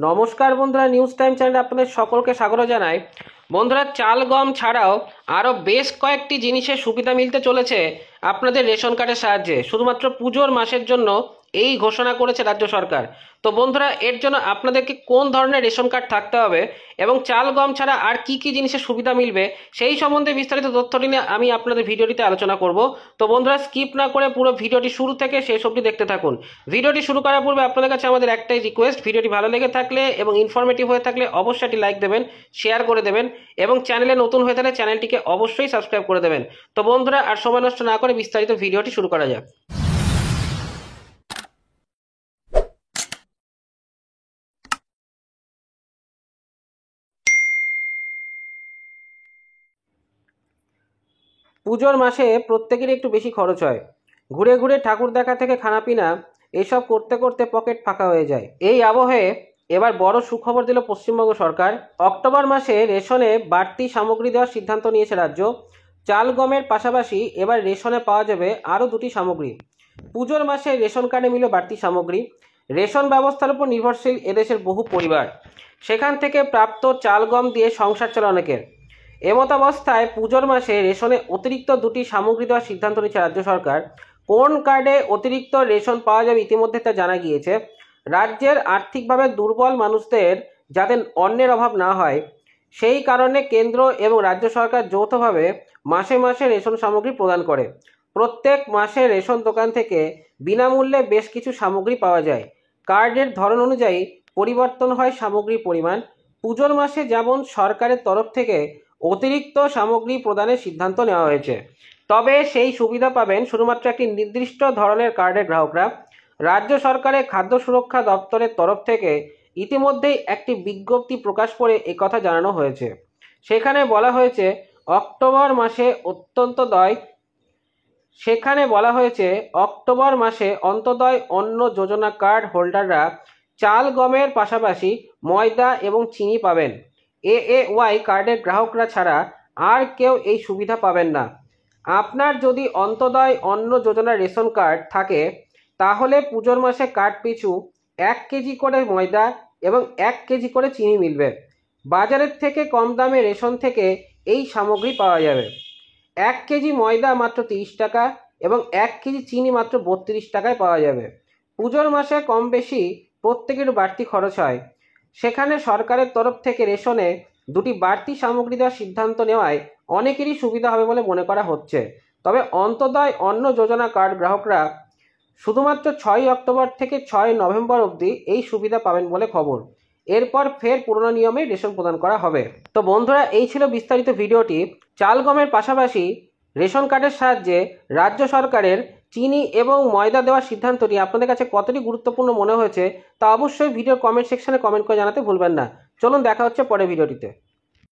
নমস্কার বন্ধুরা, news time চ্যানেলে আপনাদের সকলকে স্বাগত জানাই। বন্ধুরা, চাল গম ছাড়াও আরও বেশ কয়েকটি জিনিসের সুবিধা মিলতে চলেছে আপনাদের রেশন কার্ডের সাহায্যে। শুধুমাত্র পুজোর মাসের জন্য এই ঘোষণা করেছে রাজ্য সরকার। তো বন্ধুরা, এর জন্য আপনাদেরকে কোন ধরনের রেশন কার্ড থাকতে হবে এবং চাল গম ছাড়া আর কি কি জিনিসের সুবিধা মিলবে সেই সম্বন্ধে বিস্তারিত তথ্যটি নিয়ে আমি আপনাদের ভিডিওটিতে আলোচনা করব। তো বন্ধুরা, স্কিপ না করে পুরো ভিডিওটি শুরু থেকে শেষ অবধি দেখতে থাকুন। ভিডিওটি শুরু করার পূর্বে আপনাদের কাছে আমাদের একটাই রিকোয়েস্ট, ভিডিওটি ভালো লেগে থাকলে এবং ইনফরমেটিভ হয়ে থাকলে অবশ্যই একটি লাইক দেবেন, শেয়ার করে দেবেন এবং চ্যানেলে নতুন হয়ে থাকলে চ্যানেলটিকে অবশ্যই সাবস্ক্রাইব করে দেবেন। তো বন্ধুরা, আর সময় নষ্ট না করে বিস্তারিত ভিডিওটি শুরু করা যাক। পুজোর মাসে প্রত্যেকেরই একটু বেশি খরচ হয়। ঘুরে ঘুরে ঠাকুর দেখা থেকে খানাপিনা এসব করতে করতে পকেট ফাঁকা হয়ে যায়। এই আবহে এবার বড় সুখবর দিল পশ্চিমবঙ্গ সরকার। অক্টোবর মাসে রেশনে বাড়তি সামগ্রী দেওয়ার সিদ্ধান্ত নিয়েছে রাজ্য। চাল গমের পাশাপাশি এবার রেশনে পাওয়া যাবে আরও দুটি সামগ্রী। পুজোর মাসে রেশন কার্ডে মিলল বাড়তি সামগ্রী। রেশন ব্যবস্থার উপর নির্ভরশীল এদেশের বহু পরিবার, সেখান থেকে প্রাপ্ত চাল গম দিয়ে সংসার চলে অনেকের। এমতাবস্থায় পুজোর মাসে রেশনে অতিরিক্ত দুটি সামগ্রী দেওয়ার সিদ্ধান্ত নিয়েছে রাজ্য সরকার। কোন কার্ডে অতিরিক্ত রেশন পাওয়া যাবে ইতিমধ্যে তা জানা গিয়েছে। রাজ্যের আর্থিকভাবে দুর্বল মানুষদের যাতে অন্নের অভাব না হয় সেই কারণে কেন্দ্র এবং রাজ্য সরকার যৌথভাবে মাসে মাসে রেশন সামগ্রী প্রদান করে। প্রত্যেক মাসে রেশন দোকান থেকে বিনামূল্যে বেশ কিছু সামগ্রী পাওয়া যায়। কার্ডের ধরন অনুযায়ী পরিবর্তন হয় সামগ্রীর পরিমাণ। পুজোর মাসে যেমন সরকারের তরফ থেকে অতিরিক্ত সামগ্রী প্রদানের সিদ্ধান্ত নেওয়া হয়েছে, তবে সেই সুবিধা পাবেন শুধুমাত্র একটি নির্দিষ্ট ধরনের কার্ডের গ্রাহকরা। রাজ্য সরকারের খাদ্য সুরক্ষা দপ্তরের তরফ থেকে ইতিমধ্যেই একটি বিজ্ঞপ্তি প্রকাশ করে একথা জানানো হয়েছে। সেখানে বলা হয়েছে অক্টোবর মাসে অন্তোদয় অন্ন যোজনা কার্ড হোল্ডাররা চাল গমের পাশাপাশি ময়দা এবং চিনি পাবেন। AAY কার্ডের গ্রাহকরা ছাড়া আর কেউ এই সুবিধা পাবেন না। আপনার যদি অন্তোদয় অন্ন যোজনার রেশন কার্ড থাকে তাহলে পুজোর মাসে কার্ড পিছু 1 কেজি করে ময়দা এবং 1 কেজি করে চিনি মিলবে। বাজারের থেকে কম দামে রেশন থেকে এই সামগ্রী পাওয়া যাবে। 1 কেজি ময়দা মাত্র 30 টাকা এবং 1 কেজি চিনি মাত্র 32 টাকায় পাওয়া যাবে। পুজোর মাসে কম বেশি প্রত্যেকের বাড়তি খরচ হয়, সেখানে সরকারের তরফ থেকে রেশনে দুটি বাড়তি সামগ্রী দেওয়ার সিদ্ধান্ত নেওয়ায় অনেকেরই সুবিধা হবে বলে মনে করা হচ্ছে। তবে অন্তোদয় অন্ন যোজনা কার্ড গ্রাহকরা শুধুমাত্র 6 অক্টোবর থেকে 6 নভেম্বর অবধি এই সুবিধা পাবেন বলে খবর। এরপর ফের পুরনো নিয়মে রেশন প্রদান করা হবে। তো বন্ধুরা, এই ছিল বিস্তারিত ভিডিওটি। চাল গমের পাশাপাশি রেশন কার্ডের সাহায্যে রাজ্য সরকারের চিনি এবং ময়দা দেওয়ার সিদ্ধান্তটি আপনাদের কাছে কতটি গুরুত্বপূর্ণ মনে হয়েছে তা অবশ্যই ভিডিওর কমেন্ট সেকশনে কমেন্ট করে জানাতে ভুলবেন না। চলুন, দেখা হচ্ছে পরের ভিডিওটিতে।